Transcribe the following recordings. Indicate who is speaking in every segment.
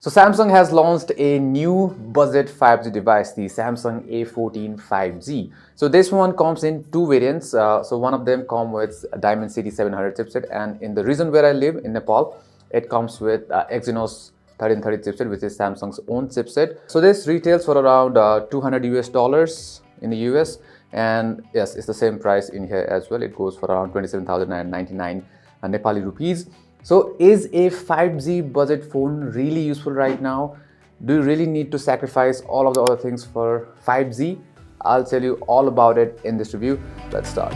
Speaker 1: So Samsung has launched a new budget 5G device, the Samsung A14 5G. So this one comes in two variants. So one of them comes with a Dimensity 700 chipset, and in the region where I live in Nepal, it comes with Exynos 1330 chipset, which is Samsung's own chipset. So this retails for around $200 in the US, and yes, it's the same price in here as well. It goes for around 27,099 Nepali rupees. So is a 5G budget phone really useful right now? Do you really need to sacrifice all of the other things for 5G? I'll tell you all about it in this review. Let's start.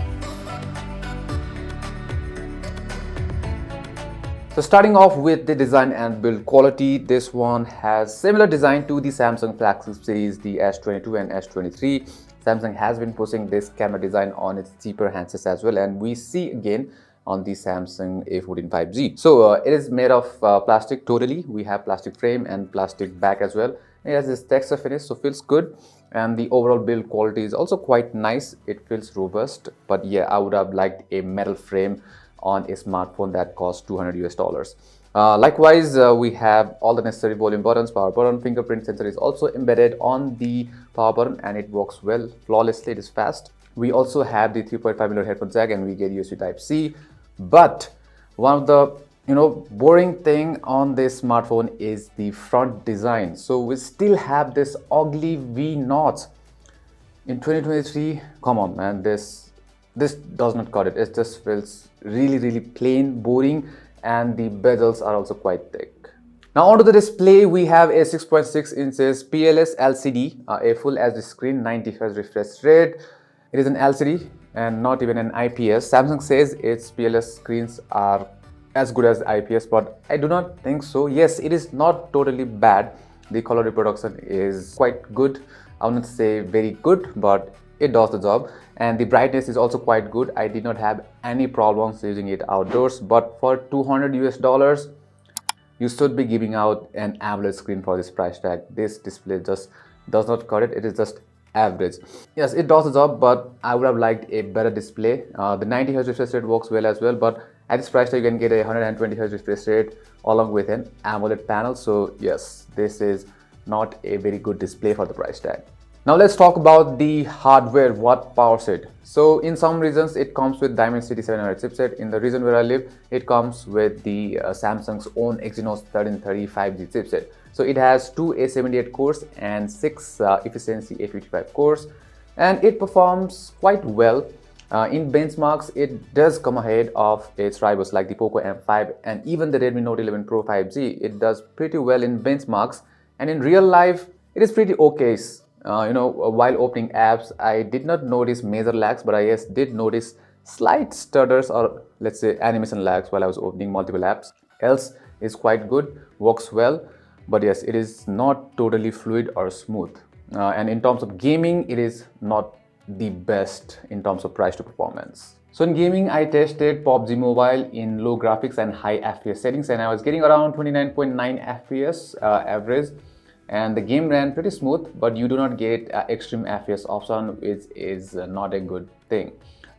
Speaker 1: So starting off with the design and build quality, this one has similar design to the Samsung flagship series, the S22 and S23. Samsung has been pushing this camera design on its cheaper handsets as well, and we see again on the Samsung A14 5G. So it is made of plastic totally. We have plastic frame and plastic back as well. It has this texture finish, so feels good. And the overall build quality is also quite nice. It feels robust, but yeah, I would have liked a metal frame on a smartphone that costs $200. Likewise, we have all the necessary volume buttons, power button, fingerprint sensor is also embedded on the power button, and it works well, flawlessly, it is fast. We also have the 3.5mm headphone jack, and we get USB Type-C. But one of the boring thing on this smartphone is the front design. So we still have this ugly V knots in 2023. Come on, man, this does not cut it. It just feels really plain, boring, and the bezels are also quite thick. Now onto the display, we have a 6.6 inches PLS LCD, a full HD screen, 90 Hz refresh rate. It is an LCD and not even an IPS. Samsung says its PLS screens are as good as IPS, but I do not think so. Yes, it is not totally bad. The color reproduction is quite good. I would not say very good, but it does the job. And the brightness is also quite good. I did not have any problems using it outdoors, but for $200, you should be giving out an average screen for this price tag. This display just does not cut it. It is just average. Yes, it does the job, but I would have liked a better display. The 90 Hz refresh rate works well as well, but at this price tag you can get a 120 Hz refresh rate along with an AMOLED panel. So yes, this is not a very good display for the price tag. Now let's talk about the hardware, what powers it. So in some regions it comes with Dimensity 700 chipset. In the region where I live, it comes with the Samsung's own Exynos 1330 5G chipset. So it has 2 A78 cores and 6 efficiency A55 cores, and it performs quite well. In benchmarks, it does come ahead of its rivals like the Poco M5 and even the Redmi Note 11 Pro 5G. It does pretty well in benchmarks, and in real life, it is pretty okay. While opening apps, I did not notice major lags, but I did notice slight stutters, or let's say animation lags, while I was opening multiple apps. Else is quite good, works well, but yes, it is not totally fluid or smooth. And in terms of gaming, it is not the best in terms of price to performance. So in gaming, I tested PUBG Mobile in low graphics and high FPS settings, and I was getting around 29.9 FPS average. And the game ran pretty smooth, but you do not get extreme FPS option, which is not a good thing.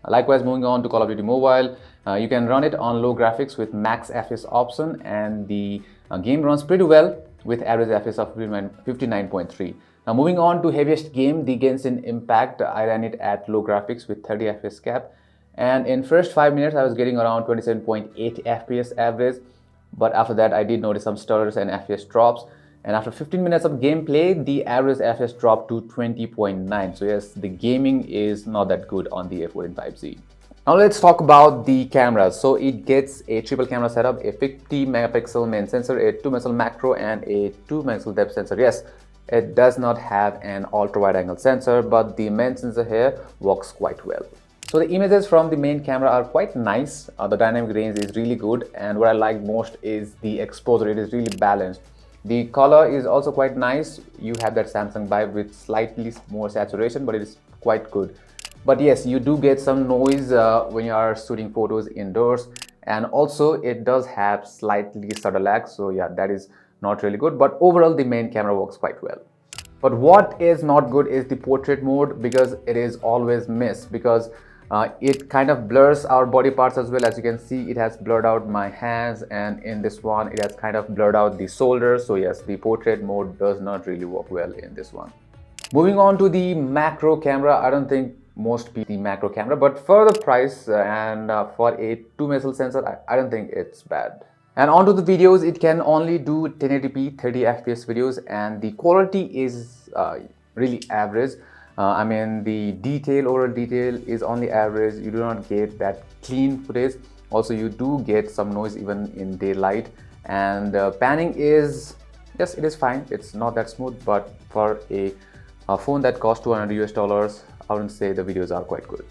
Speaker 1: Likewise, moving on to Call of Duty Mobile, you can run it on low graphics with max FPS option, and the game runs pretty well with average FPS of 59.3. Now moving on to heaviest game, the Genshin Impact, I ran it at low graphics with 30 FPS cap, and in first 5 minutes I was getting around 27.8 FPS average, but after that I did notice some stutters and FPS drops. And after 15 minutes of gameplay, the average FPS dropped to 20.9. So yes, the gaming is not that good on the A14 5G. Now let's talk about the cameras. So it gets a triple camera setup, a 50 megapixel main sensor, a 2 megapixel macro, and a 2 megapixel depth sensor. Yes, it does not have an ultra wide angle sensor, but the main sensor here works quite well. So the images from the main camera are quite nice. The dynamic range is really good, and what I like most is the exposure. It is really balanced. The color is also quite nice. You have that Samsung vibe with slightly more saturation, but it is quite good. But yes, you do get some noise when you are shooting photos indoors, and also it does have slightly stutter lag. So yeah, that is not really good, but overall the main camera works quite well. But what is not good is the portrait mode, because it is always missed, because It kind of blurs our body parts as well. As you can see, it has blurred out my hands, and in this one it has kind of blurred out the shoulders. So yes, the portrait mode does not really work well in this one. Moving on to the macro camera, I don't think most people the macro camera, but for the price and for a 2 megapixel sensor, I don't think it's bad. And onto the videos, it can only do 1080p 30 fps videos, and the quality is really average. I mean, the overall detail is on the average. You do not get that clean footage. Also, you do get some noise even in daylight, and panning is, yes, it is fine. It's not that smooth, but for a phone that costs $200 US, I wouldn't say the videos are quite good.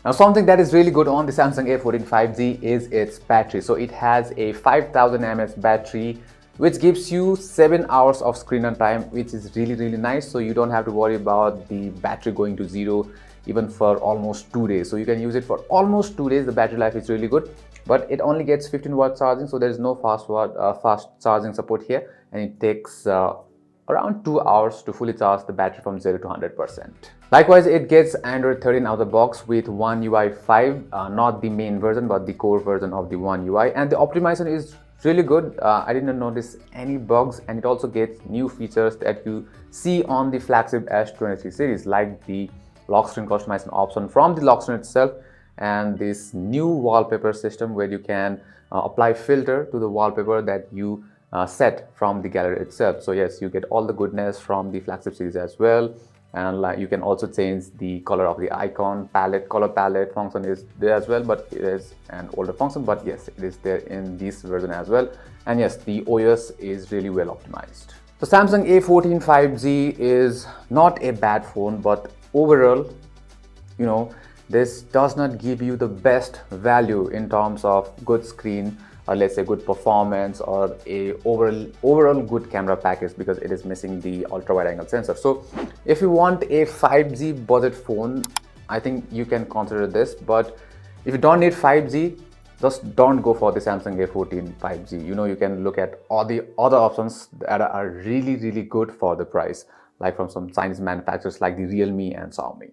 Speaker 1: Now, something that is really good on the Samsung A14 5G is its battery. So it has a 5000 mAh battery, which gives you 7 hours of screen on time, which is really nice. So you don't have to worry about the battery going to zero even for almost 2 days. So you can use it for almost 2 days. The battery life is really good, but it only gets 15-watt charging, so there is no fast charging support here, and it takes around 2 hours to fully charge the battery from 0 to 100%. Likewise, it gets Android 13 out of the box with One UI 5, not the main version but the core version of the One UI, and the optimization is really good. I didn't notice any bugs, and it also gets new features that you see on the flagship S23 series, like the lock screen customization option from the lock screen itself, and this new wallpaper system where you can apply filter to the wallpaper that you set from the gallery itself. So yes, you get all the goodness from the flagship series as well, and you can also change the color of the icon palette. Color palette function is there as well, but it is an older function, but yes, it is there in this version as well. And yes, the OS is really well optimized. So Samsung A14 5G is not a bad phone, but overall, you know, this does not give you the best value in terms of good screen, or let's say good performance, or a overall good camera package, because it is missing the ultra wide angle sensor. So if you want a 5G budget phone, I think you can consider this. But if you don't need 5G, just don't go for the Samsung A14 5G. You know, you can look at all the other options that are really good for the price, like from some Chinese manufacturers like the Realme and Xiaomi.